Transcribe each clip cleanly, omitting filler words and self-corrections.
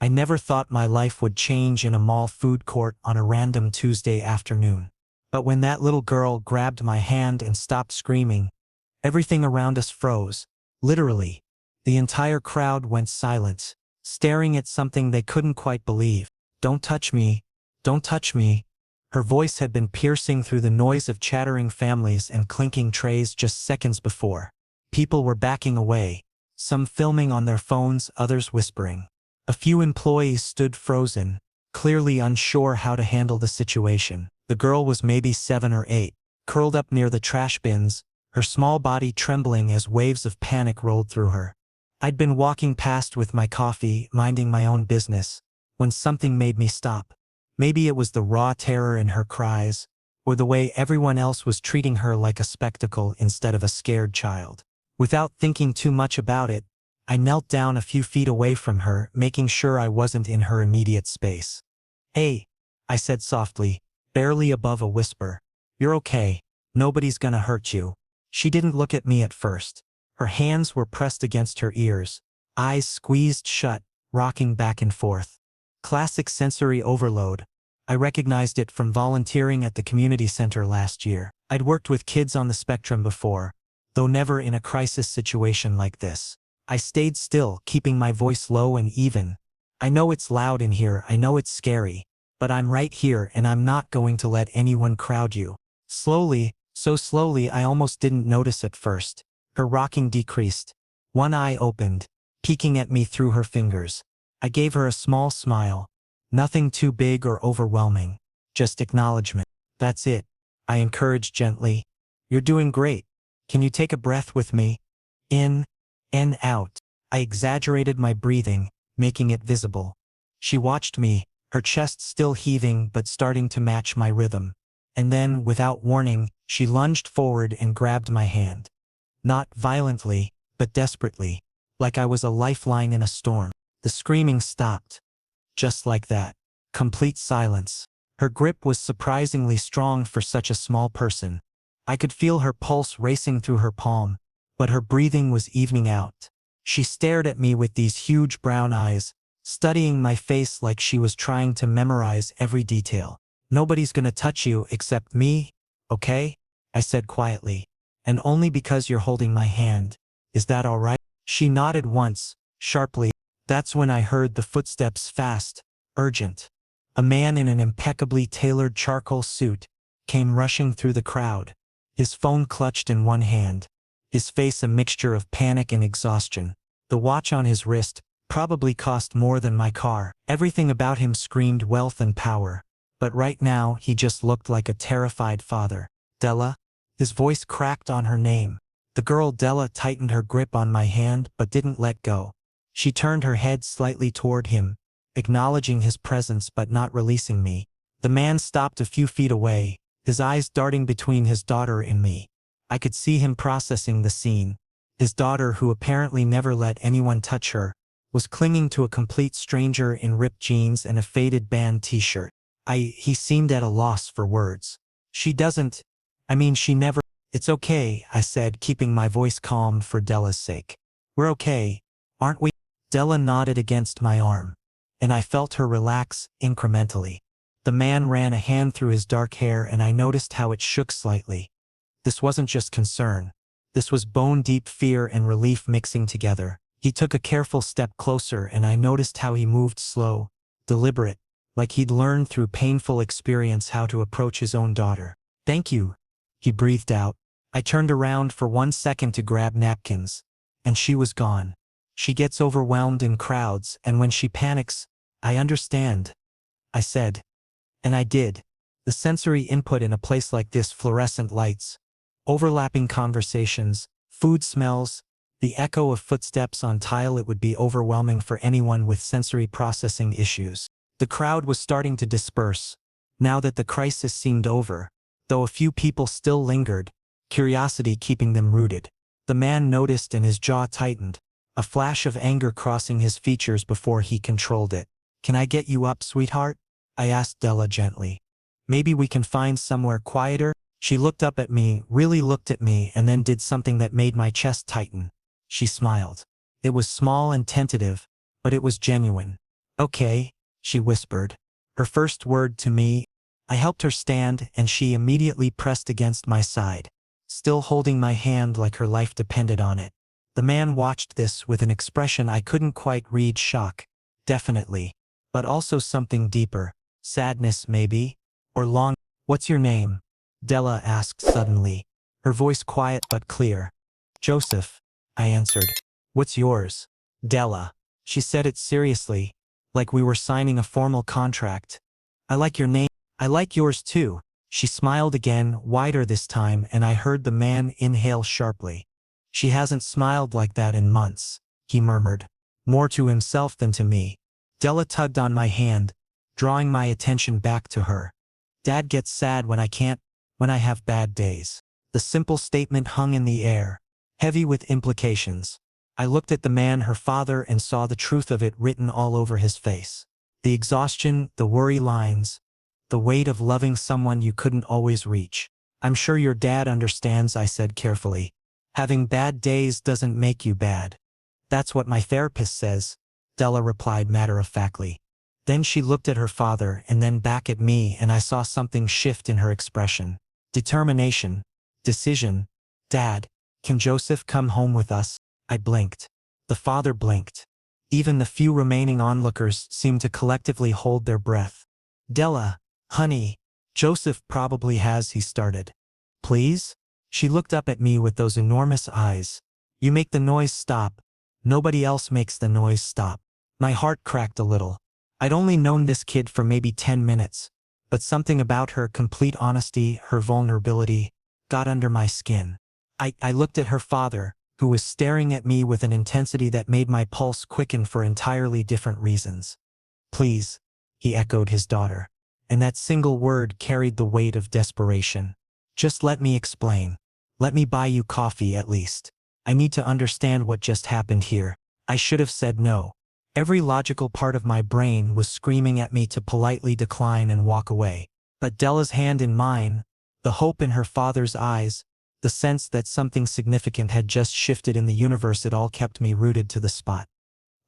I never thought my life would change in a mall food court on a random Tuesday afternoon. But when that little girl grabbed my hand and stopped screaming, everything around us froze. Literally. The entire crowd went silent, staring at something they couldn't quite believe. "Don't touch me. Don't touch me." Her voice had been piercing through the noise of chattering families and clinking trays just seconds before. People were backing away, some filming on their phones, others whispering. A few employees stood frozen, clearly unsure how to handle the situation. The girl was maybe 7 or 8, curled up near the trash bins, her small body trembling as waves of panic rolled through her. I'd been walking past with my coffee, minding my own business, when something made me stop. Maybe it was the raw terror in her cries, or the way everyone else was treating her like a spectacle instead of a scared child. Without thinking too much about it, I knelt down a few feet away from her, making sure I wasn't in her immediate space. "Hey," I said softly, barely above a whisper. "You're okay. Nobody's gonna hurt you." She didn't look at me at first. Her hands were pressed against her ears, eyes squeezed shut, rocking back and forth. Classic sensory overload. I recognized it from volunteering at the community center last year. I'd worked with kids on the spectrum before, though never in a crisis situation like this. I stayed still, keeping my voice low and even. "I know it's loud in here, I know it's scary, but I'm right here and I'm not going to let anyone crowd you." Slowly, so slowly I almost didn't notice at first, her rocking decreased. One eye opened, peeking at me through her fingers. I gave her a small smile. Nothing too big or overwhelming, just acknowledgement. "That's it," I encouraged gently. "You're doing great. Can you take a breath with me? In, and out." I exaggerated my breathing, making it visible. She watched me, her chest still heaving but starting to match my rhythm. And then, without warning, she lunged forward and grabbed my hand. Not violently, but desperately, like I was a lifeline in a storm. The screaming stopped. Just like that. Complete silence. Her grip was surprisingly strong for such a small person. I could feel her pulse racing through her palm, but her breathing was evening out. She stared at me with these huge brown eyes, studying my face like she was trying to memorize every detail. "Nobody's gonna touch you except me, okay?" I said quietly. "And only because you're holding my hand. Is that all right?" She nodded once, sharply. That's when I heard the footsteps, fast, urgent. A man in an impeccably tailored charcoal suit came rushing through the crowd, his phone clutched in one hand, his face a mixture of panic and exhaustion. The watch on his wrist probably cost more than my car. Everything about him screamed wealth and power. But right now he just looked like a terrified father. "Della?" His voice cracked on her name. The girl Della tightened her grip on my hand but didn't let go. She turned her head slightly toward him, acknowledging his presence but not releasing me. The man stopped a few feet away, his eyes darting between his daughter and me. I could see him processing the scene. His daughter, who apparently never let anyone touch her, was clinging to a complete stranger in ripped jeans and a faded band t-shirt. He seemed at a loss for words. She never. "It's okay," I said, keeping my voice calm for Della's sake. "We're okay, aren't we?" Della nodded against my arm, and I felt her relax incrementally. The man ran a hand through his dark hair and I noticed how it shook slightly. This wasn't just concern. This was bone-deep fear and relief mixing together. He took a careful step closer and I noticed how he moved slow, deliberate, like he'd learned through painful experience how to approach his own daughter. "Thank you," he breathed out. I turned around for 1 second to grab napkins, and she was gone. She gets overwhelmed in crowds, and when she panics, I understand, I said. And I did. The sensory input in a place like this, fluorescent lights, overlapping conversations, food smells, the echo of footsteps on tile, it would be overwhelming for anyone with sensory processing issues. The crowd was starting to disperse, now that the crisis seemed over, though a few people still lingered, curiosity keeping them rooted. The man noticed and his jaw tightened, a flash of anger crossing his features before he controlled it. "Can I get you up, sweetheart?" I asked Della gently. "Maybe we can find somewhere quieter?" She looked up at me, really looked at me, and then did something that made my chest tighten. She smiled. It was small and tentative, but it was genuine. Okay, she whispered. Her first word to me. I helped her stand and she immediately pressed against my side, still holding my hand like her life depended on it. The man watched this with an expression I couldn't quite read. Shock, definitely, but also something deeper. Sadness maybe? Or long. What's your name? Della asked suddenly, her voice quiet but clear. Joseph, I answered. What's yours? Della. She said it seriously, like we were signing a formal contract. I like your name. I like yours too. She smiled again, wider this time, and I heard the man inhale sharply. She hasn't smiled like that in months, he murmured, more to himself than to me. Della tugged on my hand, drawing my attention back to her. Dad gets sad when I have bad days. The simple statement hung in the air, heavy with implications. I looked at the man, her father, and saw the truth of it written all over his face. The exhaustion, the worry lines, the weight of loving someone you couldn't always reach. I'm sure your dad understands, I said carefully. Having bad days doesn't make you bad. That's what my therapist says, Della replied matter-of-factly. Then she looked at her father and then back at me, and I saw something shift in her expression. Determination. Decision. Dad, can Joseph come home with us? I blinked. The father blinked. Even the few remaining onlookers seemed to collectively hold their breath. Della, honey, Joseph probably has, he started. Please? She looked up at me with those enormous eyes. You make the noise stop. Nobody else makes the noise stop. My heart cracked a little. I'd only known this kid for maybe 10 minutes, but something about her complete honesty, her vulnerability, got under my skin. I looked at her father, who was staring at me with an intensity that made my pulse quicken for entirely different reasons. Please, he echoed his daughter, and that single word carried the weight of desperation. Just let me explain. Let me buy you coffee at least. I need to understand what just happened here. I should have said no. Every logical part of my brain was screaming at me to politely decline and walk away. But Della's hand in mine, the hope in her father's eyes, the sense that something significant had just shifted in the universe, it all kept me rooted to the spot.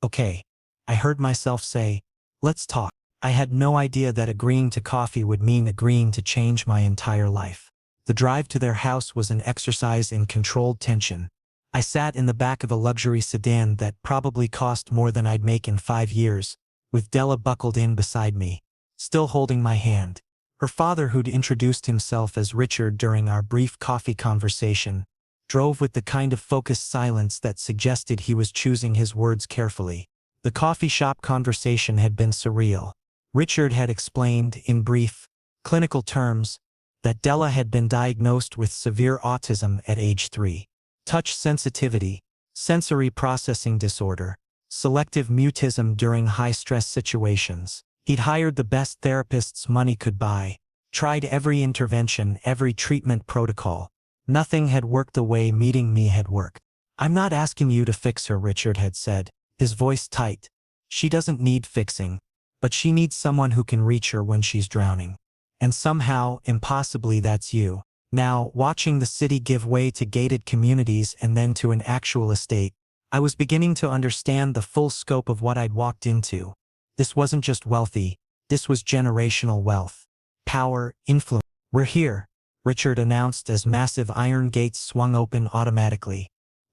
Okay, I heard myself say, let's talk. I had no idea that agreeing to coffee would mean agreeing to change my entire life. The drive to their house was an exercise in controlled tension. I sat in the back of a luxury sedan that probably cost more than I'd make in 5 years, with Della buckled in beside me, still holding my hand. Her father, who'd introduced himself as Richard during our brief coffee conversation, drove with the kind of focused silence that suggested he was choosing his words carefully. The coffee shop conversation had been surreal. Richard had explained, in brief, clinical terms, that Della had been diagnosed with severe autism at age 3. Touch sensitivity, sensory processing disorder, selective mutism during high-stress situations. He'd hired the best therapists money could buy, tried every intervention, every treatment protocol. Nothing had worked the way meeting me had worked. I'm not asking you to fix her, Richard had said, his voice tight. She doesn't need fixing, but she needs someone who can reach her when she's drowning. And somehow, impossibly, that's you. Now, watching the city give way to gated communities and then to an actual estate, I was beginning to understand the full scope of what I'd walked into. This wasn't just wealthy, this was generational wealth. Power, influence. We're here, Richard announced as massive iron gates swung open automatically.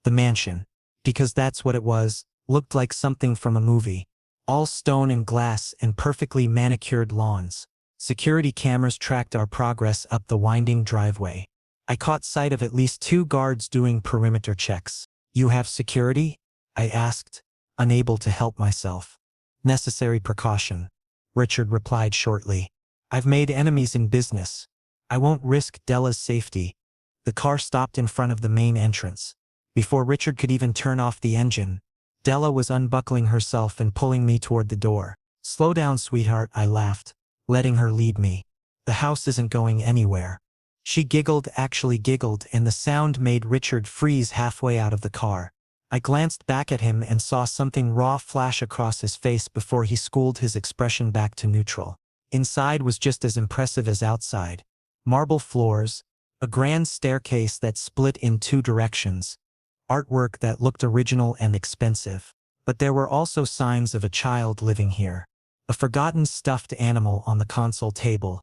The mansion, because that's what it was, looked like something from a movie. All stone and glass and perfectly manicured lawns. Security cameras tracked our progress up the winding driveway. I caught sight of at least 2 guards doing perimeter checks. You have security? I asked, unable to help myself. Necessary precaution, Richard replied shortly. I've made enemies in business. I won't risk Della's safety. The car stopped in front of the main entrance. Before Richard could even turn off the engine, Della was unbuckling herself and pulling me toward the door. Slow down, sweetheart, I laughed, letting her lead me. The house isn't going anywhere. She giggled, actually giggled, and the sound made Richard freeze halfway out of the car. I glanced back at him and saw something raw flash across his face before he schooled his expression back to neutral. Inside was just as impressive as outside. Marble floors, a grand staircase that split in 2 directions, artwork that looked original and expensive. But there were also signs of a child living here. A forgotten stuffed animal on the console table.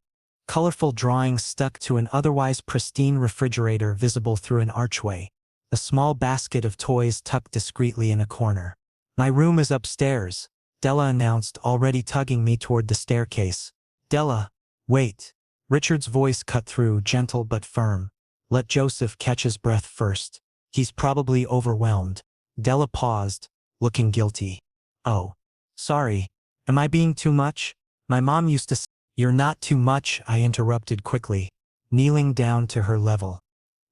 Colorful drawings stuck to an otherwise pristine refrigerator visible through an archway. A small basket of toys tucked discreetly in a corner. "My room is upstairs," Della announced, already tugging me toward the staircase. "Della, wait." Richard's voice cut through, gentle but firm. "Let Joseph catch his breath first. He's probably overwhelmed." Della paused, looking guilty. "Oh. Sorry. Am I being too much? My mom used to say—" "You're not too much," I interrupted quickly, kneeling down to her level.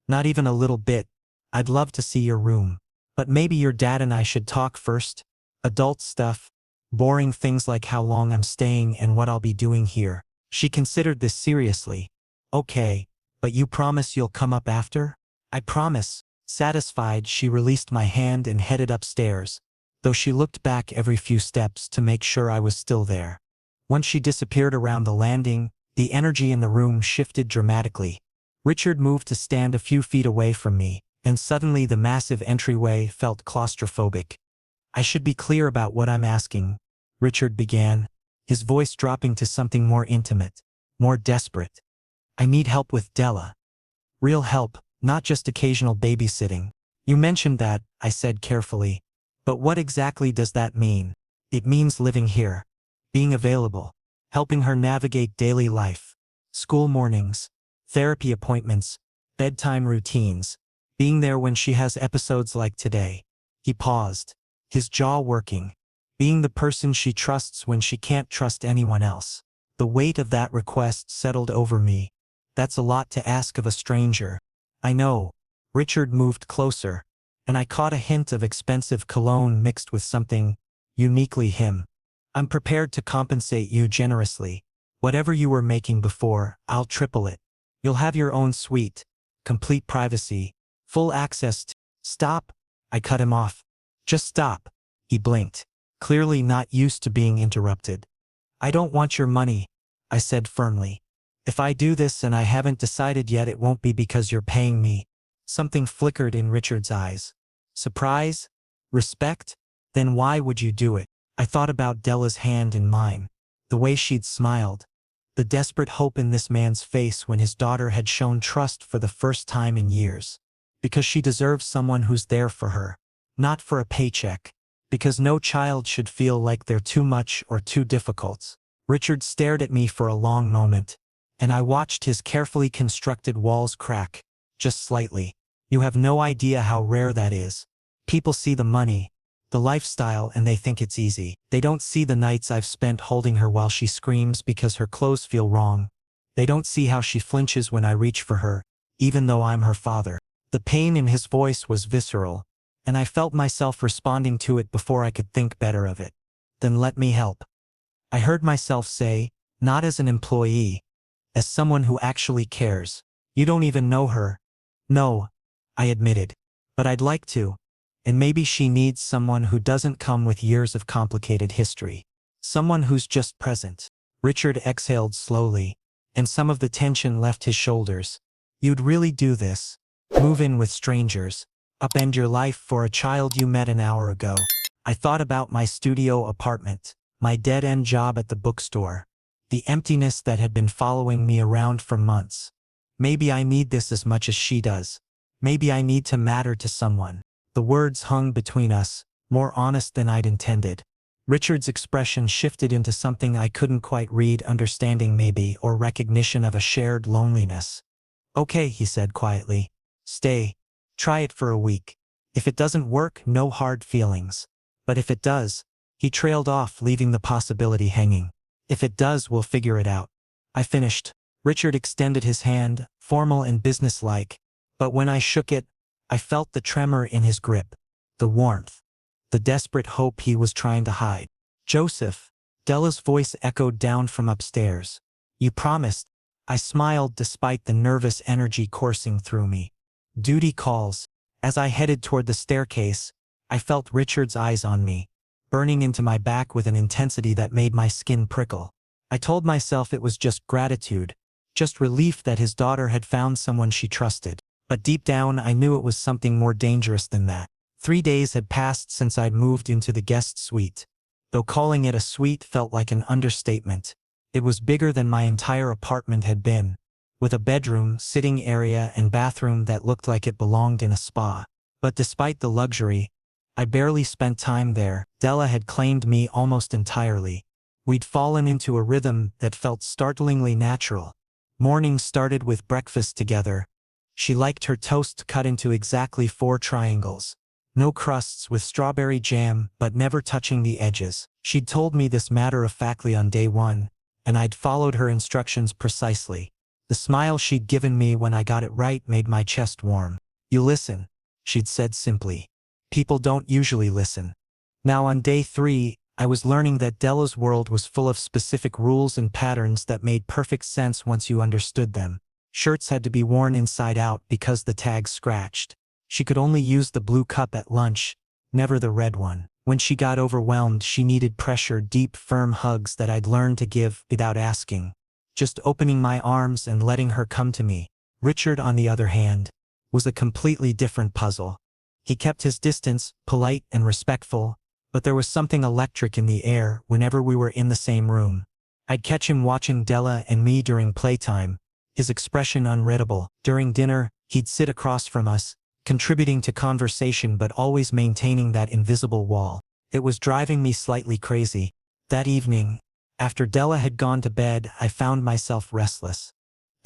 "Not even a little bit. I'd love to see your room. But maybe your dad and I should talk first. Adult stuff. Boring things like how long I'm staying and what I'll be doing here." She considered this seriously. "Okay, but you promise you'll come up after?" "I promise." Satisfied, she released my hand and headed upstairs, though she looked back every few steps to make sure I was still there. Once she disappeared around the landing, the energy in the room shifted dramatically. Richard moved to stand a few feet away from me, and suddenly the massive entryway felt claustrophobic. "I should be clear about what I'm asking," Richard began, his voice dropping to something more intimate, more desperate. "I need help with Della. Real help, not just occasional babysitting." "You mentioned that," I said carefully. "But what exactly does that mean?" "It means living here. Being available. Helping her navigate daily life. School mornings. Therapy appointments. Bedtime routines. Being there when she has episodes like today." He paused, his jaw working. "Being the person she trusts when she can't trust anyone else." The weight of that request settled over me. "That's a lot to ask of a stranger." "I know." Richard moved closer, and I caught a hint of expensive cologne mixed with something uniquely him. "I'm prepared to compensate you generously. Whatever you were making before, I'll triple it. You'll have your own suite, complete privacy, full access to—" "Stop!" I cut him off. "Just stop." He blinked, clearly not used to being interrupted. "I don't want your money," I said firmly. "If I do this and I haven't decided yet, it won't be because you're paying me." Something flickered in Richard's eyes. Surprise? Respect? Then why would you do it? I thought about Della's hand in mine, the way she'd smiled, the desperate hope in this man's face when his daughter had shown trust for the first time in years. Because she deserves someone who's there for her, not for a paycheck. Because no child should feel like they're too much or too difficult. Richard stared at me for a long moment, and I watched his carefully constructed walls crack, just slightly. "You have no idea how rare that is. People see the money, the lifestyle, and they think it's easy. They don't see the nights I've spent holding her while she screams because her clothes feel wrong. They don't see how she flinches when I reach for her, even though I'm her father." The pain in his voice was visceral, and I felt myself responding to it before I could think better of it. "Then let me help." I heard myself say, not as an employee, as someone who actually cares. "You don't even know her." "No," I admitted. "But I'd like to. And maybe she needs someone who doesn't come with years of complicated history. Someone who's just present." Richard exhaled slowly, and some of the tension left his shoulders. "You'd really do this? Move in with strangers? Upend your life for a child you met an hour ago?" I thought about my studio apartment, my dead-end job at the bookstore, the emptiness that had been following me around for months. Maybe I need this as much as she does. Maybe I need to matter to someone. The words hung between us, more honest than I'd intended. Richard's expression shifted into something I couldn't quite read, understanding maybe, or recognition of a shared loneliness. "Okay," he said quietly. "Stay. Try it for a week. If it doesn't work, no hard feelings. But if it does—" He trailed off, leaving the possibility hanging. "If it does, we'll figure it out." I finished. Richard extended his hand, formal and businesslike, but when I shook it, I felt the tremor in his grip, the warmth, the desperate hope he was trying to hide. "Joseph," Della's voice echoed down from upstairs. "You promised." I smiled despite the nervous energy coursing through me. "Duty calls." As I headed toward the staircase, I felt Richard's eyes on me, burning into my back with an intensity that made my skin prickle. I told myself it was just gratitude, just relief that his daughter had found someone she trusted. But deep down I knew it was something more dangerous than that. 3 days had passed since I'd moved into the guest suite. Though calling it a suite felt like an understatement. It was bigger than my entire apartment had been, with a bedroom, sitting area, and bathroom that looked like it belonged in a spa. But despite the luxury, I barely spent time there. Della had claimed me almost entirely. We'd fallen into a rhythm that felt startlingly natural. Mornings started with breakfast together. She liked her toast cut into exactly 4 triangles. No crusts, with strawberry jam, but never touching the edges. She'd told me this matter-of-factly on day 1, and I'd followed her instructions precisely. The smile she'd given me when I got it right made my chest warm. "You listen," she'd said simply. "People don't usually listen." Now on day 3, I was learning that Della's world was full of specific rules and patterns that made perfect sense once you understood them. Shirts had to be worn inside out because the tags scratched. She could only use the blue cup at lunch, never the red one. When she got overwhelmed, she needed pressure, deep, firm hugs that I'd learned to give without asking. Just opening my arms and letting her come to me. Richard, on the other hand, was a completely different puzzle. He kept his distance, polite and respectful, but there was something electric in the air whenever we were in the same room. I'd catch him watching Della and me during playtime, his expression unreadable. During dinner, he'd sit across from us, contributing to conversation but always maintaining that invisible wall. It was driving me slightly crazy. That evening, after Della had gone to bed, I found myself restless.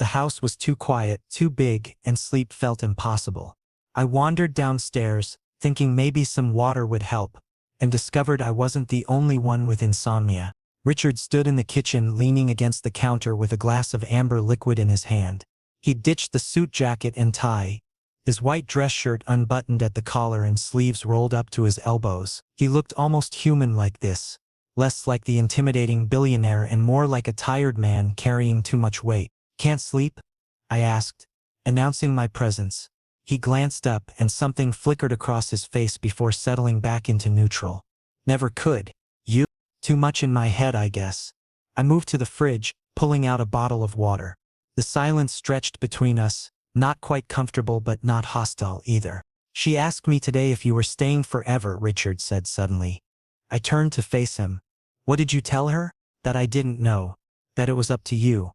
The house was too quiet, too big, and sleep felt impossible. I wandered downstairs, thinking maybe some water would help, and discovered I wasn't the only one with insomnia. Richard stood in the kitchen, leaning against the counter with a glass of amber liquid in his hand. He'd ditched the suit jacket and tie, his white dress shirt unbuttoned at the collar and sleeves rolled up to his elbows. He looked almost human like this, less like the intimidating billionaire and more like a tired man carrying too much weight. "Can't sleep?" I asked, announcing my presence. He glanced up and something flickered across his face before settling back into neutral. "Never could. You? Too much in my head, I guess." I moved to the fridge, pulling out a bottle of water. The silence stretched between us, not quite comfortable but not hostile either. "She asked me today if you were staying forever," Richard said suddenly. I turned to face him. "What did you tell her?" "That I didn't know. That it was up to you."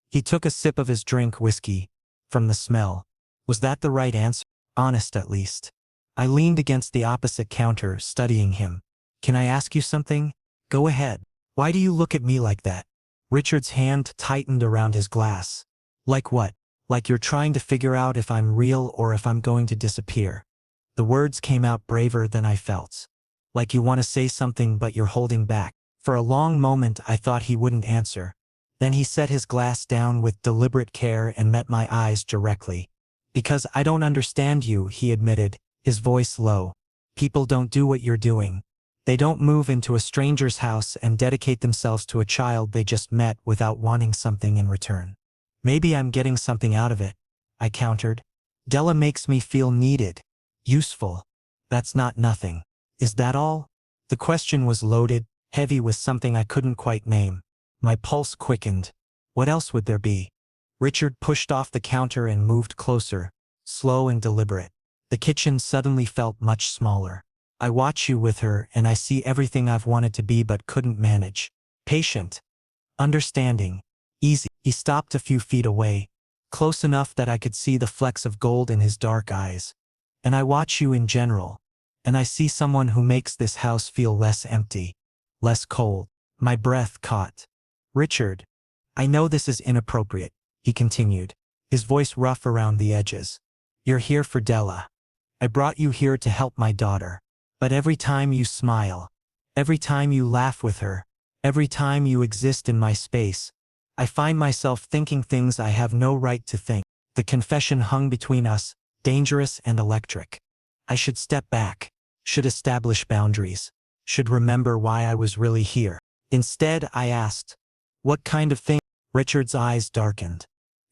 He took a sip of his drink, whiskey. From the smell. Was that the right answer? Honest, at least. I leaned against the opposite counter, studying him. "Can I ask you something?" "Go ahead." "Why do you look at me like that?" Richard's hand tightened around his glass. "Like what?" "Like you're trying to figure out if I'm real or if I'm going to disappear." The words came out braver than I felt. "Like you want to say something but you're holding back." For a long moment I thought he wouldn't answer. Then he set his glass down with deliberate care and met my eyes directly. "Because I don't understand you," he admitted, his voice low. "People don't do what you're doing. They don't move into a stranger's house and dedicate themselves to a child they just met without wanting something in return." "Maybe I'm getting something out of it," I countered. "Della makes me feel needed. Useful. That's not nothing. Is that all?" The question was loaded, heavy with something I couldn't quite name. My pulse quickened. What else would there be? Richard pushed off the counter and moved closer, slow and deliberate. The kitchen suddenly felt much smaller. "I watch you with her and I see everything I've wanted to be but couldn't manage. Patient. Understanding. Easy." He stopped a few feet away, close enough that I could see the flecks of gold in his dark eyes. "And I watch you in general. And I see someone who makes this house feel less empty, less cold." My breath caught. "Richard, I know this is inappropriate," he continued, his voice rough around the edges. "You're here for Della. I brought you here to help my daughter. But every time you smile, every time you laugh with her, every time you exist in my space, I find myself thinking things I have no right to think." The confession hung between us, dangerous and electric. I should step back, should establish boundaries, should remember why I was really here. Instead, I asked, "What kind of thing?" Richard's eyes darkened.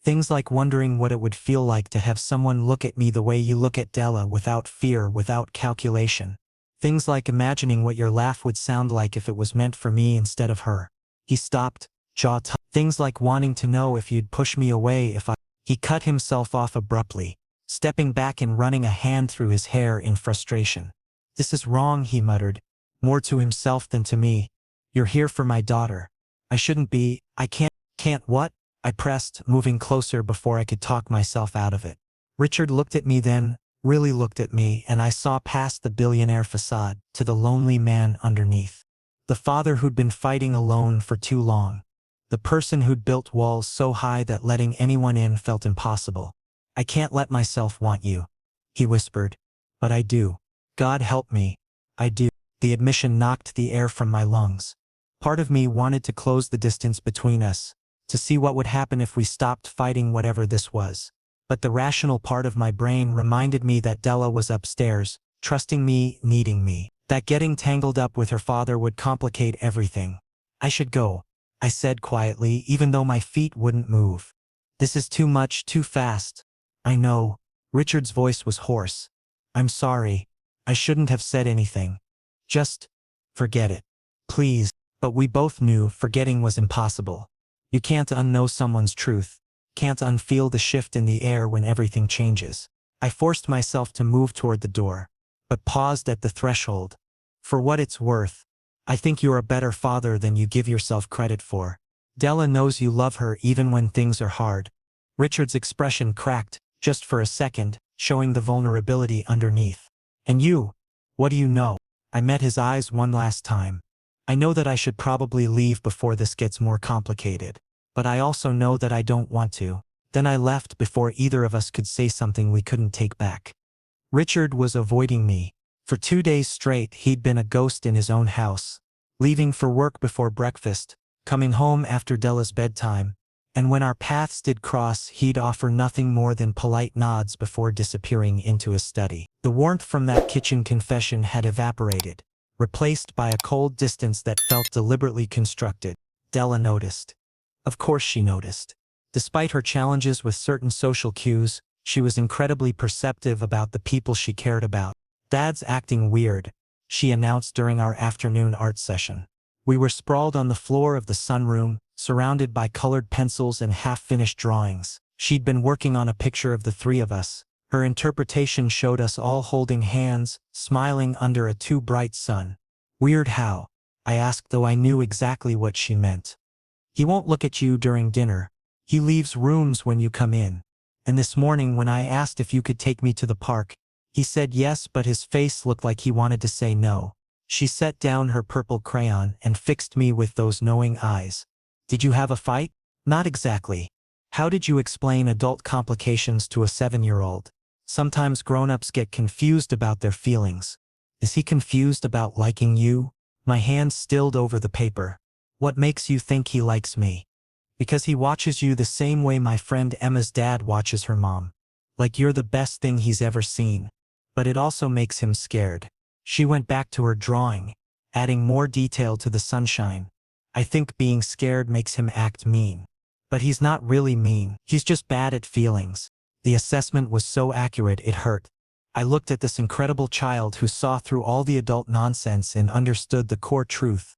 "Things like wondering what it would feel like to have someone look at me the way you look at Della, without fear, without calculation. Things like imagining what your laugh would sound like if it was meant for me instead of her." He stopped, jaw tight. "Things like wanting to know if you'd push me away if I—" He cut himself off abruptly, stepping back and running a hand through his hair in frustration. "This is wrong," he muttered, more to himself than to me. "You're here for my daughter. I shouldn't be. I can't what?" I pressed, moving closer before I could talk myself out of it. Richard looked at me then, really looked at me, and I saw past the billionaire facade to the lonely man underneath. The father who'd been fighting alone for too long. The person who'd built walls so high that letting anyone in felt impossible. "I can't let myself want you," he whispered. "But I do. God help me. I do." The admission knocked the air from my lungs. Part of me wanted to close the distance between us, to see what would happen if we stopped fighting whatever this was. But the rational part of my brain reminded me that Della was upstairs, trusting me, needing me, that getting tangled up with her father would complicate everything. "I should go," I said quietly, even though my feet wouldn't move. "This is too much, too fast." "I know." Richard's voice was hoarse. "I'm sorry. I shouldn't have said anything. Just forget it. Please." But we both knew forgetting was impossible. You can't unknow someone's truth. Can't unfeel the shift in the air when everything changes. I forced myself to move toward the door, but paused at the threshold. "For what it's worth, I think you're a better father than you give yourself credit for. Della knows you love her even when things are hard." Richard's expression cracked, just for a second, showing the vulnerability underneath. "And you? What do you know?" I met his eyes one last time. "I know that I should probably leave before this gets more complicated. But I also know that I don't want to." Then I left before either of us could say something we couldn't take back. Richard was avoiding me. For 2 days straight he'd been a ghost in his own house, leaving for work before breakfast, coming home after Della's bedtime, and when our paths did cross he'd offer nothing more than polite nods before disappearing into his study. The warmth from that kitchen confession had evaporated, replaced by a cold distance that felt deliberately constructed. Della noticed. Of course she noticed. Despite her challenges with certain social cues, she was incredibly perceptive about the people she cared about. "Dad's acting weird," she announced during our afternoon art session. We were sprawled on the floor of the sunroom, surrounded by colored pencils and half-finished drawings. She'd been working on a picture of the three of us. Her interpretation showed us all holding hands, smiling under a too bright sun. "Weird how?" I asked, though I knew exactly what she meant. "He won't look at you during dinner. He leaves rooms when you come in. And this morning when I asked if you could take me to the park, he said yes, but his face looked like he wanted to say no." She set down her purple crayon and fixed me with those knowing eyes. "Did you have a fight?" "Not exactly." "How did you explain adult complications to a 7-year-old? Sometimes grown-ups get confused about their feelings. Is he confused about liking you?" My hand stilled over the paper. "What makes you think he likes me?" "Because he watches you the same way my friend Emma's dad watches her mom. Like you're the best thing he's ever seen. But it also makes him scared." She went back to her drawing, adding more detail to the sunshine. "I think being scared makes him act mean. But he's not really mean. He's just bad at feelings." The assessment was so accurate it hurt. I looked at this incredible child who saw through all the adult nonsense and understood the core truth.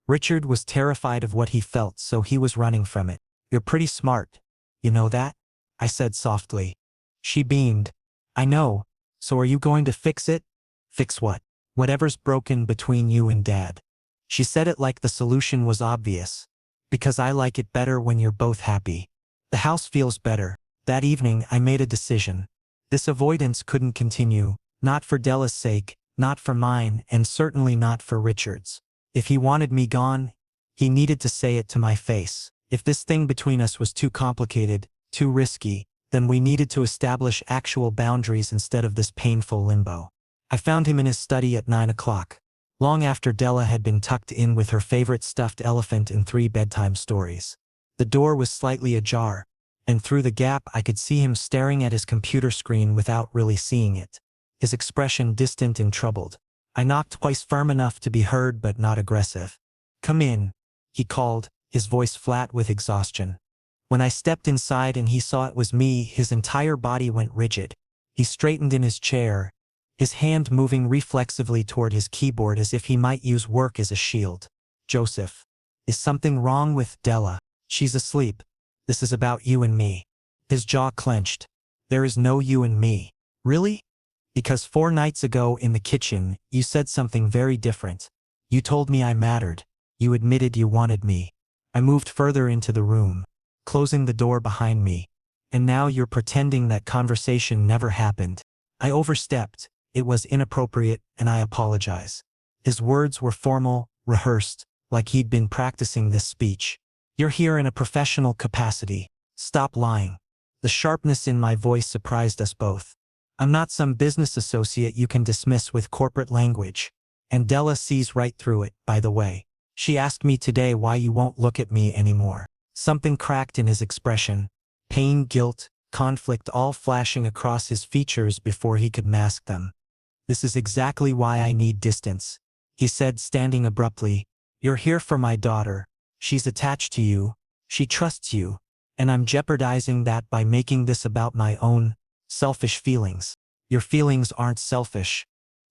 Richard was terrified of what he felt, so he was running from it. "You're pretty smart. You know that?" I said softly. She beamed. "I know. So are you going to fix it?" "Fix what?" "Whatever's broken between you and Dad." She said it like the solution was obvious. "Because I like it better when you're both happy. The house feels better." That evening I made a decision. This avoidance couldn't continue, not for Della's sake, not for mine, and certainly not for Richard's. If he wanted me gone, he needed to say it to my face. If this thing between us was too complicated, too risky, then we needed to establish actual boundaries instead of this painful limbo. I found him in his study at 9 o'clock, long after Della had been tucked in with her favorite stuffed elephant and 3 bedtime stories. The door was slightly ajar, and through the gap I could see him staring at his computer screen without really seeing it, his expression distant and troubled. I knocked twice, firm enough to be heard but not aggressive. "Come in," he called, his voice flat with exhaustion. When I stepped inside and he saw it was me, his entire body went rigid. He straightened in his chair, his hand moving reflexively toward his keyboard as if he might use work as a shield. "Joseph, is something wrong with Della?" "She's asleep. This is about you and me." His jaw clenched. There is no you and me. Really? Because 4 nights ago in the kitchen, you said something very different. You told me I mattered. You admitted you wanted me. I moved further into the room, closing the door behind me. And now you're pretending that conversation never happened. I overstepped. It was inappropriate, and I apologize. His words were formal, rehearsed, like he'd been practicing this speech. You're here in a professional capacity. Stop lying. The sharpness in my voice surprised us both. I'm not some business associate you can dismiss with corporate language. And Della sees right through it, by the way. She asked me today why you won't look at me anymore. Something cracked in his expression. Pain, guilt, conflict all flashing across his features before he could mask them. This is exactly why I need distance, he said, standing abruptly. You're here for my daughter. She's attached to you. She trusts you. And I'm jeopardizing that by making this about my own selfish feelings. Your feelings aren't selfish.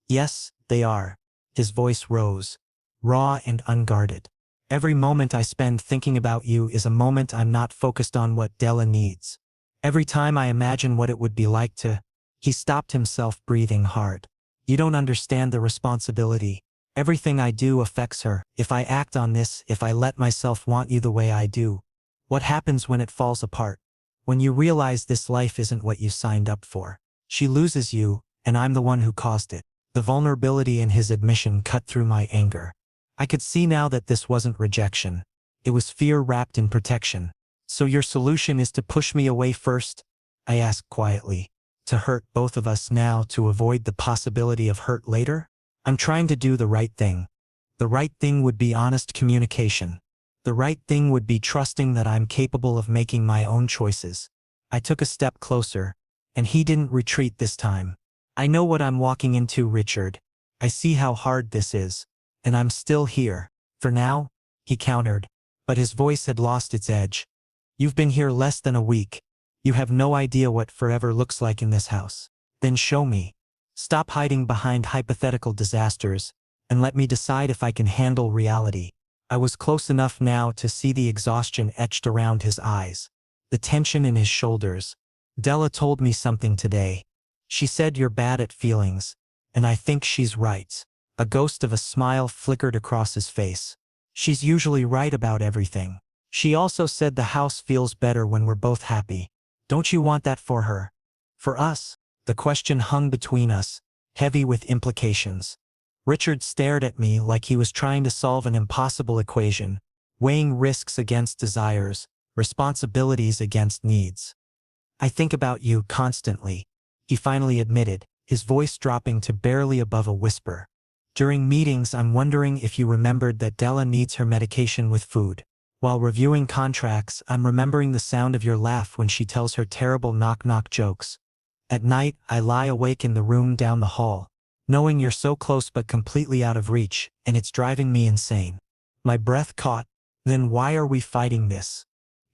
Yes, they are. His voice rose, raw and unguarded. Every moment I spend thinking about you is a moment I'm not focused on what Della needs. Every time I imagine what it would be like to... He stopped himself, breathing hard. You don't understand the responsibility. Everything I do affects her. If I act on this, if I let myself want you the way I do, what happens when it falls apart? When you realize this life isn't what you signed up for. She loses you, and I'm the one who caused it. The vulnerability in his admission cut through my anger. I could see now that this wasn't rejection. It was fear wrapped in protection. So your solution is to push me away first? I asked quietly. To hurt both of us now, to avoid the possibility of hurt later? I'm trying to do the right thing. The right thing would be honest communication. The right thing would be trusting that I'm capable of making my own choices. I took a step closer, and he didn't retreat this time. I know what I'm walking into, Richard. I see how hard this is. And I'm still here. For now, he countered. But his voice had lost its edge. You've been here less than a week. You have no idea what forever looks like in this house. Then show me. Stop hiding behind hypothetical disasters, and let me decide if I can handle reality. I was close enough now to see the exhaustion etched around his eyes, the tension in his shoulders. Della told me something today. She said you're bad at feelings, and I think she's right. A ghost of a smile flickered across his face. She's usually right about everything. She also said the house feels better when we're both happy. Don't you want that for her? For us? The question hung between us, heavy with implications. Richard stared at me like he was trying to solve an impossible equation, weighing risks against desires, responsibilities against needs. I think about you constantly, he finally admitted, his voice dropping to barely above a whisper. During meetings, I'm wondering if you remembered that Della needs her medication with food. While reviewing contracts, I'm remembering the sound of your laugh when she tells her terrible knock-knock jokes. At night, I lie awake in the room down the hall, knowing you're so close but completely out of reach, and it's driving me insane. My breath caught. Then why are we fighting this?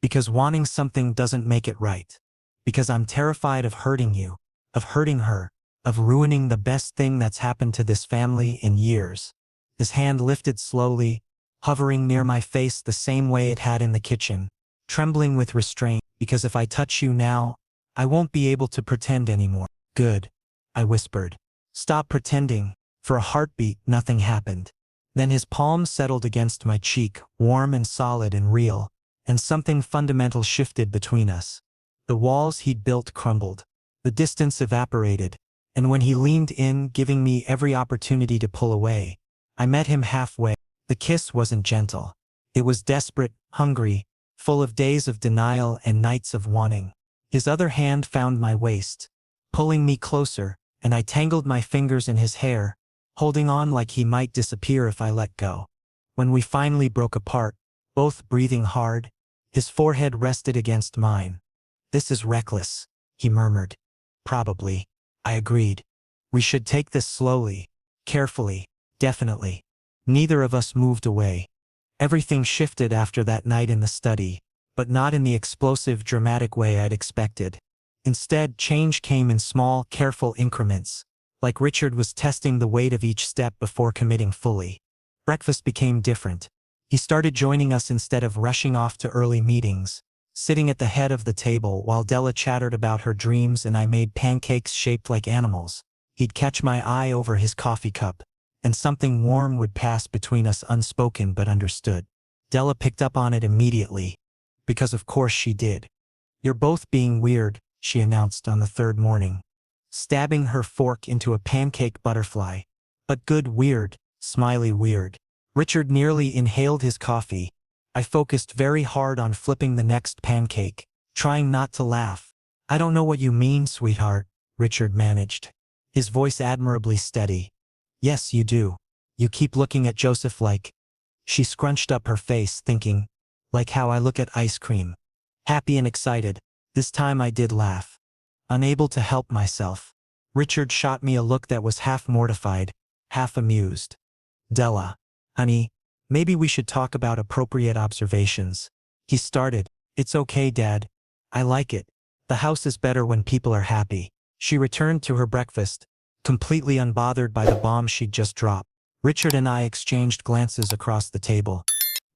Because wanting something doesn't make it right. Because I'm terrified of hurting you, of hurting her, of ruining the best thing that's happened to this family in years. His hand lifted slowly, hovering near my face the same way it had in the kitchen, trembling with restraint, because if I touch you now, I won't be able to pretend anymore. Good, I whispered. Stop pretending. For a heartbeat, nothing happened. Then his palm settled against my cheek, warm and solid and real, and something fundamental shifted between us. The walls he'd built crumbled. The distance evaporated, and when he leaned in, giving me every opportunity to pull away, I met him halfway. The kiss wasn't gentle. It was desperate, hungry, full of days of denial and nights of wanting. His other hand found my waist, pulling me closer, and I tangled my fingers in his hair, holding on like he might disappear if I let go. When we finally broke apart, both breathing hard, his forehead rested against mine. This is reckless, he murmured. Probably, I agreed. We should take this slowly, carefully, definitely. Neither of us moved away. Everything shifted after that night in the study, but not in the explosive, dramatic way I'd expected. Instead, change came in small, careful increments, like Richard was testing the weight of each step before committing fully. Breakfast became different. He started joining us instead of rushing off to early meetings, sitting at the head of the table while Della chattered about her dreams and I made pancakes shaped like animals. He'd catch my eye over his coffee cup, and something warm would pass between us unspoken but understood. Della picked up on it immediately, because of course she did. "You're both being weird," she announced on the third morning, stabbing her fork into a pancake butterfly. "But good weird, smiley weird." Richard nearly inhaled his coffee. I focused very hard on flipping the next pancake, trying not to laugh. "I don't know what you mean, sweetheart," Richard managed, his voice admirably steady. "Yes, you do. You keep looking at Joseph like..." She scrunched up her face, thinking, "Like how I look at ice cream." Happy and excited. This time I did laugh. Unable to help myself. Richard shot me a look that was half mortified, half amused. "Della. Honey, maybe we should talk about appropriate observations," he started. "It's okay, Dad. I like it. The house is better when people are happy." She returned to her breakfast, completely unbothered by the bomb she'd just dropped. Richard and I exchanged glances across the table.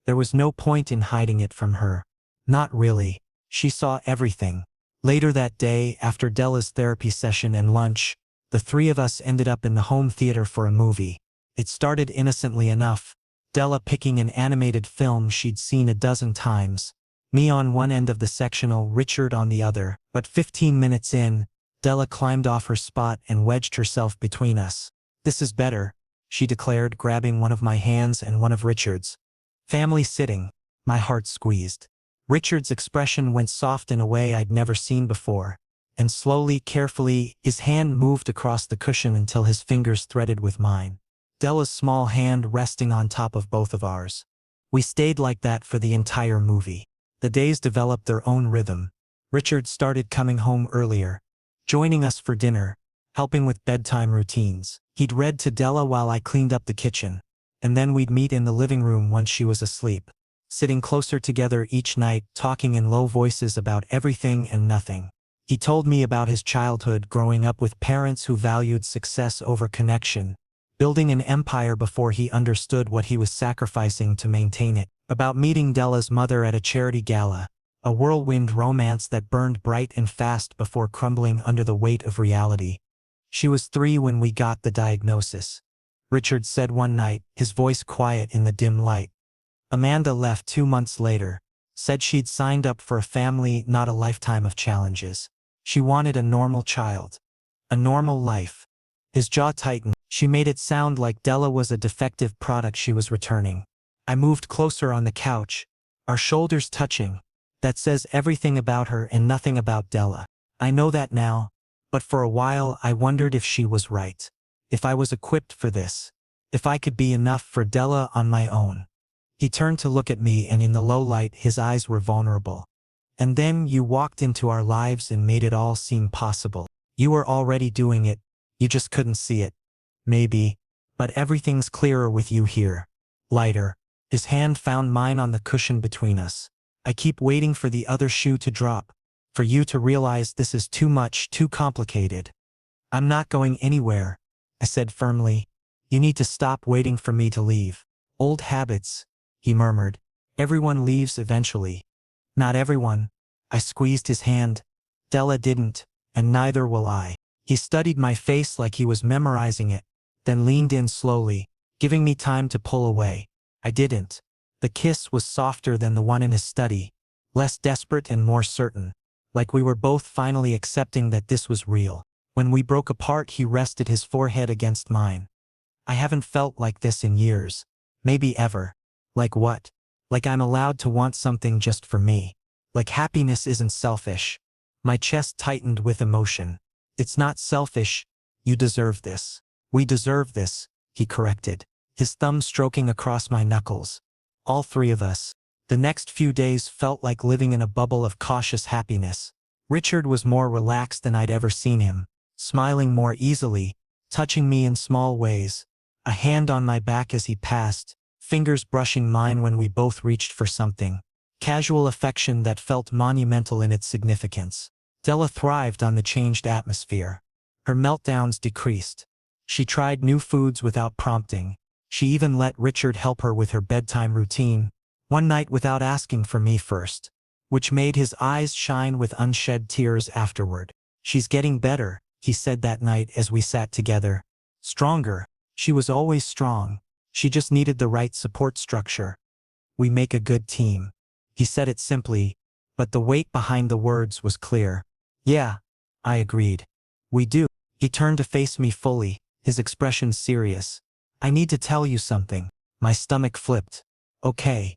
There was no point in hiding it from her. Not really. She saw everything. Later that day, after Della's therapy session and lunch, the three of us ended up in the home theater for a movie. It started innocently enough, Della picking an animated film she'd seen a dozen times, me on one end of the sectional, Richard on the other, but 15 minutes in, Della climbed off her spot and wedged herself between us. "This is better," she declared, grabbing one of my hands and one of Richard's. "Family sitting." My heart squeezed. Richard's expression went soft in a way I'd never seen before, and slowly, carefully, his hand moved across the cushion until his fingers threaded with mine. Della's small hand resting on top of both of ours. We stayed like that for the entire movie. The days developed their own rhythm. Richard started coming home earlier, joining us for dinner, helping with bedtime routines. He'd read to Della while I cleaned up the kitchen, and then we'd meet in the living room once she was asleep, sitting closer together each night, talking in low voices about everything and nothing. He told me about his childhood growing up with parents who valued success over connection, building an empire before he understood what he was sacrificing to maintain it, about meeting Della's mother at a charity gala, a whirlwind romance that burned bright and fast before crumbling under the weight of reality. "She was 3 when we got the diagnosis," Richard said one night, his voice quiet in the dim light. "Amanda left 2 months later, said she'd signed up for a family, not a lifetime of challenges. She wanted a normal child. A normal life." His jaw tightened. She made it sound like Della was a defective product she was returning. I moved closer on the couch, our shoulders touching. "That says everything about her and nothing about Della. I know that now, but for a while I wondered if she was right. If I was equipped for this. If I could be enough for Della on my own." He turned to look at me, and in the low light his eyes were vulnerable. "And then you walked into our lives and made it all seem possible. You were already doing it, you just couldn't see it. Maybe. But everything's clearer with you here." Lighter. His hand found mine on the cushion between us. "I keep waiting for the other shoe to drop. For you to realize this is too much, too complicated." "I'm not going anywhere," I said firmly. "You need to stop waiting for me to leave." "Old habits," he murmured. "Everyone leaves eventually." "Not everyone." I squeezed his hand. "Della didn't, and neither will I." He studied my face like he was memorizing it, then leaned in slowly, giving me time to pull away. I didn't. The kiss was softer than the one in his study, less desperate and more certain, like we were both finally accepting that this was real. When we broke apart, he rested his forehead against mine. "I haven't felt like this in years. Maybe ever." "Like what?" "Like I'm allowed to want something just for me. Like happiness isn't selfish." My chest tightened with emotion. "It's not selfish. You deserve this." "We deserve this," he corrected, his thumb stroking across my knuckles. All three of us. The next few days felt like living in a bubble of cautious happiness. Richard was more relaxed than I'd ever seen him, smiling more easily, touching me in small ways, a hand on my back as he passed, fingers brushing mine when we both reached for something. Casual affection that felt monumental in its significance. Della thrived on the changed atmosphere. Her meltdowns decreased. She tried new foods without prompting. She even let Richard help her with her bedtime routine, one night without asking for me first. which made his eyes shine with unshed tears afterward. "She's getting better," he said that night as we sat together. "Stronger. She was always strong. She just needed the right support structure. We make a good team." He said it simply, but the weight behind the words was clear. "Yeah," I agreed. "We do." He turned to face me fully, his expression serious. "I need to tell you something." My stomach flipped. "Okay.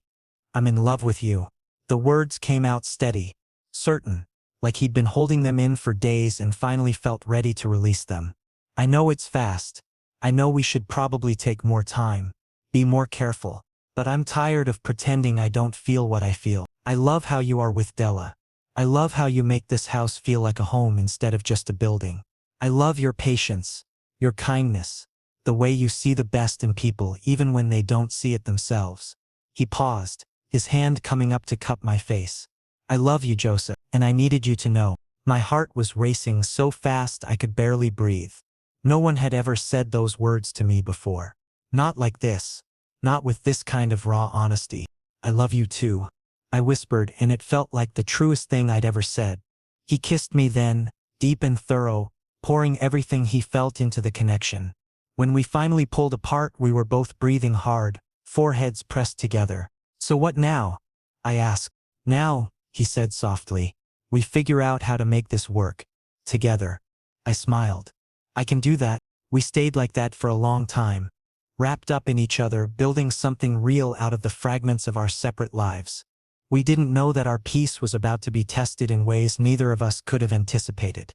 I'm in love with you." The words came out steady, certain, like he'd been holding them in for days and finally felt ready to release them. "I know it's fast. I know we should probably take more time, be more careful, but I'm tired of pretending I don't feel what I feel. I love how you are with Della. I love how you make this house feel like a home instead of just a building. I love your patience, your kindness, the way you see the best in people even when they don't see it themselves." He paused, his hand coming up to cup my face. "I love you, Joseph, and I needed you to know." My heart was racing so fast I could barely breathe. No one had ever said those words to me before. Not like this. Not with this kind of raw honesty. "I love you too," I whispered, and it felt like the truest thing I'd ever said. He kissed me then, deep and thorough, pouring everything he felt into the connection. When we finally pulled apart, we were both breathing hard, foreheads pressed together. "So what now?" I asked. "Now," he said softly, "we figure out how to make this work. Together." I smiled. "I can do that." We stayed like that for a long time, wrapped up in each other, building something real out of the fragments of our separate lives. We didn't know that our peace was about to be tested in ways neither of us could have anticipated.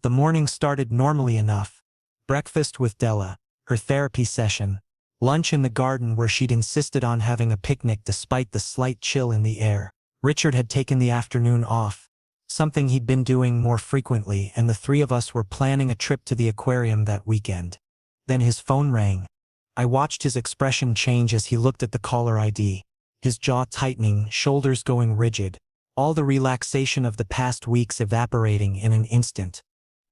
The morning started normally enough. Breakfast with Della, her therapy session, lunch in the garden where she'd insisted on having a picnic despite the slight chill in the air. Richard had taken the afternoon off, something he'd been doing more frequently, and the three of us were planning a trip to the aquarium that weekend. Then his phone rang. I watched his expression change as he looked at the caller ID, his jaw tightening, shoulders going rigid, all the relaxation of the past weeks evaporating in an instant.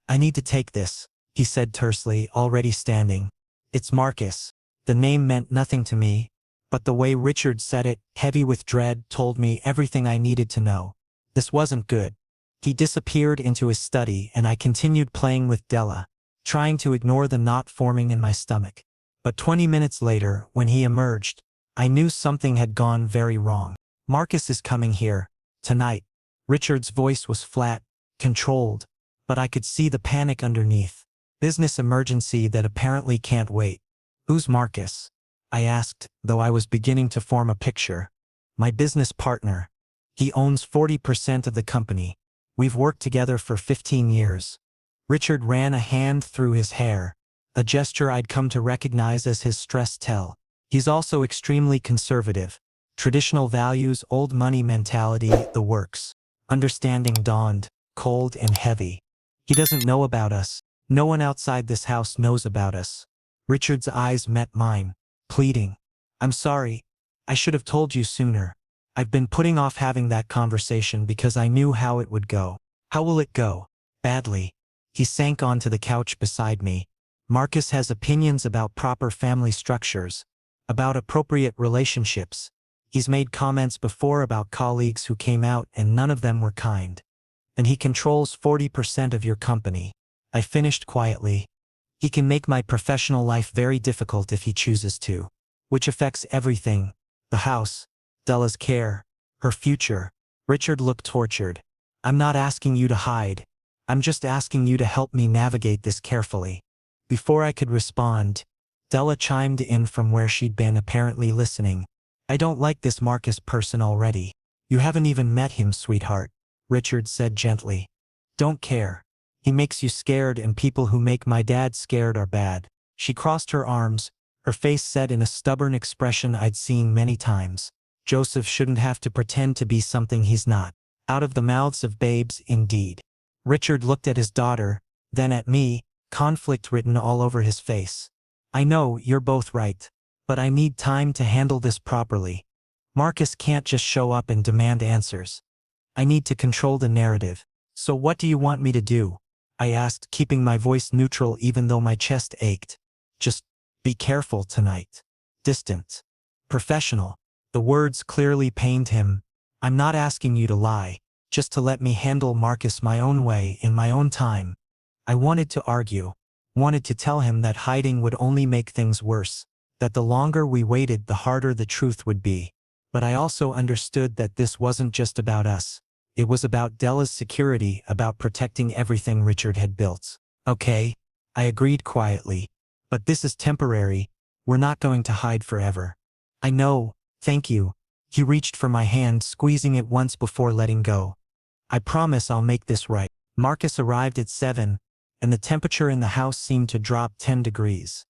"I need to take this," he said tersely, already standing. "It's Marcus." The name meant nothing to me, but the way Richard said it, heavy with dread, told me everything I needed to know. This wasn't good. He disappeared into his study, and I continued playing with Della, trying to ignore the knot forming in my stomach. But 20 minutes later, when he emerged, I knew something had gone very wrong. "Marcus is coming here, tonight." Richard's voice was flat, controlled, but I could see the panic underneath. Business emergency that apparently can't wait. "Who's Marcus?" I asked, though I was beginning to form a picture. "My business partner. He owns 40% of the company. We've worked together for 15 years. Richard ran a hand through his hair, a gesture I'd come to recognize as his stress tell. "He's also extremely conservative. Traditional values, old money mentality, the works." Understanding dawned, cold and heavy. "He doesn't know about us. No one outside this house knows about us." Richard's eyes met mine, pleading. "I'm sorry. I should have told you sooner. I've been putting off having that conversation because I knew how it would go." "How will it go?" "Badly." He sank onto the couch beside me. "Marcus has opinions about proper family structures, about appropriate relationships. He's made comments before about colleagues who came out and none of them were kind. And he controls 40% of your company." I finished quietly. "He can make my professional life very difficult if he chooses to. Which affects everything. The house, Della's care, her future." Richard looked tortured. "I'm not asking you to hide. I'm just asking you to help me navigate this carefully." Before I could respond, Della chimed in from where she'd been apparently listening. "I don't like this Marcus person already." "You haven't even met him, sweetheart," Richard said gently. "Don't care. He makes you scared, and people who make my dad scared are bad." She crossed her arms, her face set in a stubborn expression I'd seen many times. "Joseph shouldn't have to pretend to be something he's not." Out of the mouths of babes, indeed. Richard looked at his daughter, then at me, conflict written all over his face. "I know, you're both right. But I need time to handle this properly. Marcus can't just show up and demand answers. I need to control the narrative." "So what do you want me to do?" I asked, keeping my voice neutral even though my chest ached. "Just be careful tonight. Distant. Professional." The words clearly pained him. I'm not asking you to lie, just to let me handle Marcus my own way in my own time. I wanted to argue, wanted to tell him that hiding would only make things worse, that the longer we waited the harder the truth would be. But I also understood that this wasn't just about us. It was about Della's security, about protecting everything Richard had built. Okay, I agreed quietly. But this is temporary. We're not going to hide forever. I know, thank you. He reached for my hand, squeezing it once before letting go. I promise I'll make this right. Marcus arrived at 7, and the temperature in the house seemed to drop 10 degrees.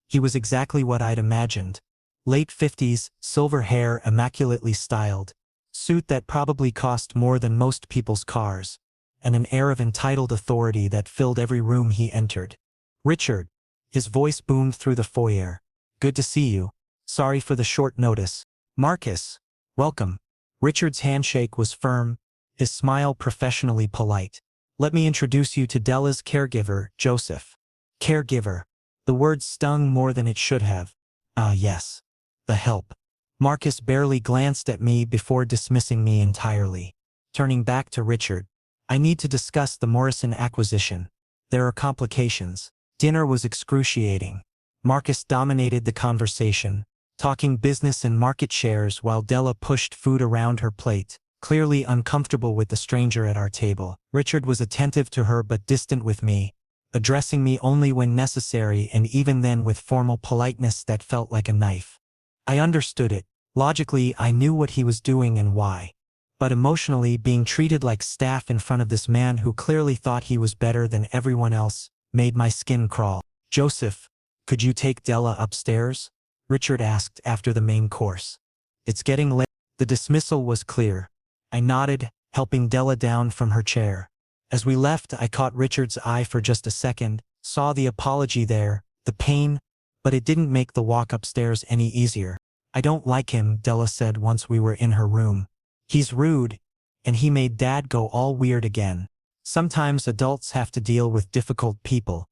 He was exactly what I'd imagined. Late 50s, silver hair, immaculately styled, suit that probably cost more than most people's cars, and an air of entitled authority that filled every room he entered. Richard. His voice boomed through the foyer. Good to see you. Sorry for the short notice. Marcus. Welcome. Richard's handshake was firm, his smile professionally polite. Let me introduce you to Della's caregiver, Joseph. Caregiver. The word stung more than it should have. Yes. The help. Marcus barely glanced at me before dismissing me entirely. Turning back to Richard. I need to discuss the Morrison acquisition. There are complications. Dinner was excruciating. Marcus dominated the conversation, talking business and market shares while Della pushed food around her plate, clearly uncomfortable with the stranger at our table. Richard was attentive to her but distant with me, addressing me only when necessary and even then with formal politeness that felt like a knife. I understood it. Logically, I knew what he was doing and why. But emotionally, being treated like staff in front of this man who clearly thought he was better than everyone else made my skin crawl. Joseph, could you take Della upstairs? Richard asked after the main course. It's getting late. The dismissal was clear. I nodded, helping Della down from her chair. As we left, I caught Richard's eye for just a second, saw the apology there, the pain, but it didn't make the walk upstairs any easier. I don't like him, Della said once we were in her room. He's rude, and he made Dad go all weird again. Sometimes adults have to deal with difficult people,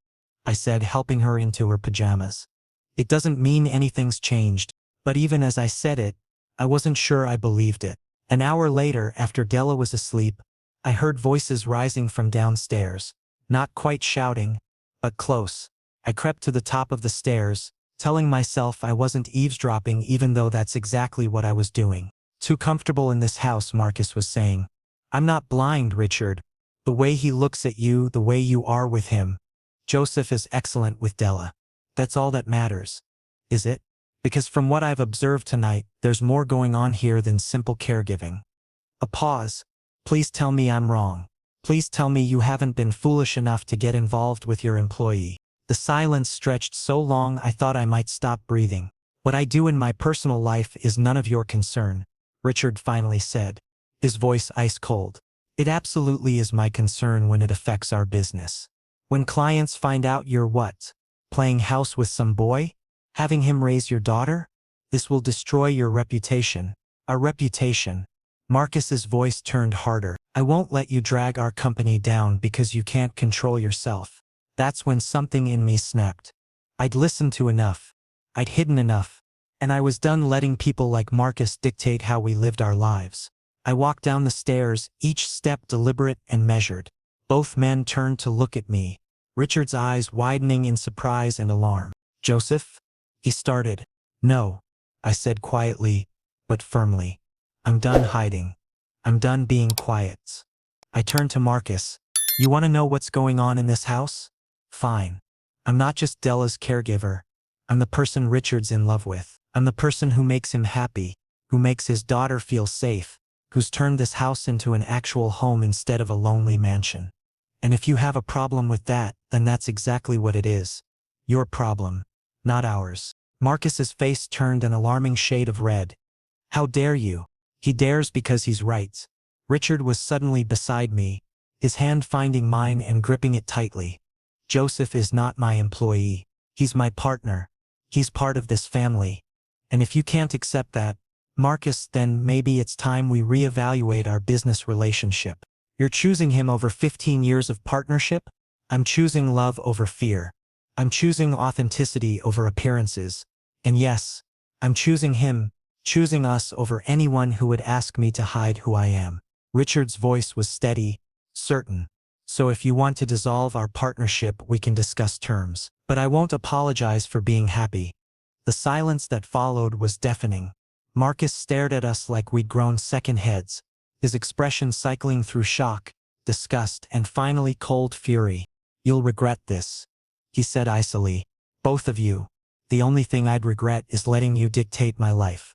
I said, helping her into her pajamas. It doesn't mean anything's changed, but even as I said it, I wasn't sure I believed it. An hour later, after Della was asleep, I heard voices rising from downstairs, not quite shouting, but close. I crept to the top of the stairs, telling myself I wasn't eavesdropping even though that's exactly what I was doing. Too comfortable in this house, Marcus was saying. I'm not blind, Richard. The way he looks at you, the way you are with him. Joseph is excellent with Della. That's all that matters. Is it? Because from what I've observed tonight, there's more going on here than simple caregiving. A pause. Please tell me I'm wrong. Please tell me you haven't been foolish enough to get involved with your employee. The silence stretched so long I thought I might stop breathing. What I do in my personal life is none of your concern, Richard finally said, his voice ice cold. It absolutely is my concern when it affects our business. When clients find out you're what? Playing house with some boy? Having him raise your daughter? This will destroy your reputation. Our reputation. Marcus's voice turned harder. I won't let you drag our company down because you can't control yourself. That's when something in me snapped. I'd listened to enough. I'd hidden enough. And I was done letting people like Marcus dictate how we lived our lives. I walked down the stairs, each step deliberate and measured. Both men turned to look at me, Richard's eyes widening in surprise and alarm. Joseph? He started. No, I said quietly, but firmly. I'm done hiding. I'm done being quiet. I turned to Marcus. You want to know what's going on in this house? Fine. I'm not just Della's caregiver. I'm the person Richard's in love with. I'm the person who makes him happy, who makes his daughter feel safe, who's turned this house into an actual home instead of a lonely mansion. And if you have a problem with that, then that's exactly what it is. Your problem, not ours. Marcus's face turned an alarming shade of red. How dare you? He dares because he's right. Richard was suddenly beside me, his hand finding mine and gripping it tightly. Joseph is not my employee. He's my partner. He's part of this family. And if you can't accept that, Marcus, then maybe it's time we reevaluate our business relationship. You're choosing him over 15 years of partnership? I'm choosing love over fear. I'm choosing authenticity over appearances. And yes, I'm choosing him, choosing us over anyone who would ask me to hide who I am. Richard's voice was steady, certain. So if you want to dissolve our partnership, we can discuss terms. But I won't apologize for being happy. The silence that followed was deafening. Marcus stared at us like we'd grown second heads, his expression cycling through shock, disgust, and finally cold fury. You'll regret this, he said icily. Both of you. The only thing I'd regret is letting you dictate my life.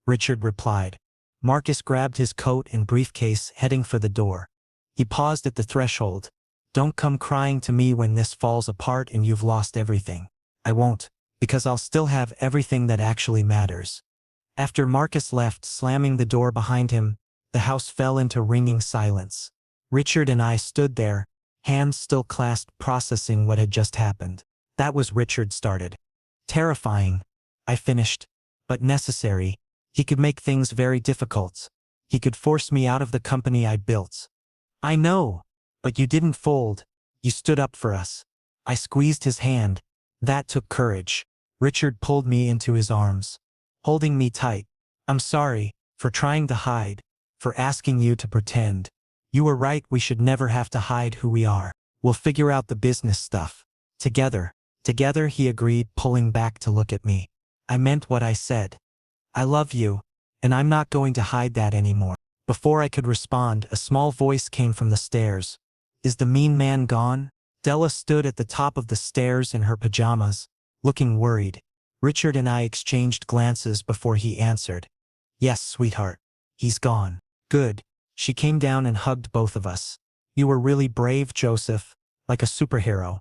Richard replied. Marcus grabbed his coat and briefcase, heading for the door. He paused at the threshold. Don't come crying to me when this falls apart and you've lost everything. I won't, because I'll still have everything that actually matters. After Marcus left, slamming the door behind him, the house fell into ringing silence. Richard and I stood there, hands still clasped, processing what had just happened. That was Richard started. Terrifying, I finished, but necessary. He could make things very difficult. He could force me out of the company I built. I know, but you didn't fold. You stood up for us. I squeezed his hand. That took courage. Richard pulled me into his arms, holding me tight. I'm sorry, for trying to hide, for asking you to pretend. You were right, we should never have to hide who we are. We'll figure out the business stuff. Together. Together, he agreed, pulling back to look at me. I meant what I said. I love you, and I'm not going to hide that anymore. Before I could respond, a small voice came from the stairs. Is the mean man gone? Della stood at the top of the stairs in her pajamas, looking worried. Richard and I exchanged glances before he answered. Yes, sweetheart. He's gone. Good. She came down and hugged both of us. You were really brave, Joseph, like a superhero.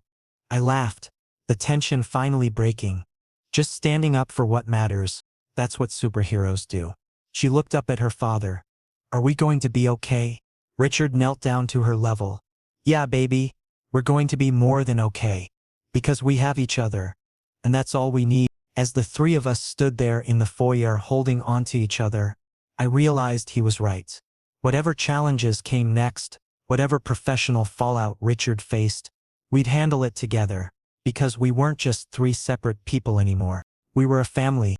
I laughed, the tension finally breaking. Just standing up for what matters, that's what superheroes do. She looked up at her father. Are we going to be okay? Richard knelt down to her level. Yeah, baby, we're going to be more than okay. Because we have each other. And that's all we need. As the three of us stood there in the foyer holding onto each other, I realized he was right. Whatever challenges came next, whatever professional fallout Richard faced, we'd handle it together. Because we weren't just three separate people anymore. We were a family.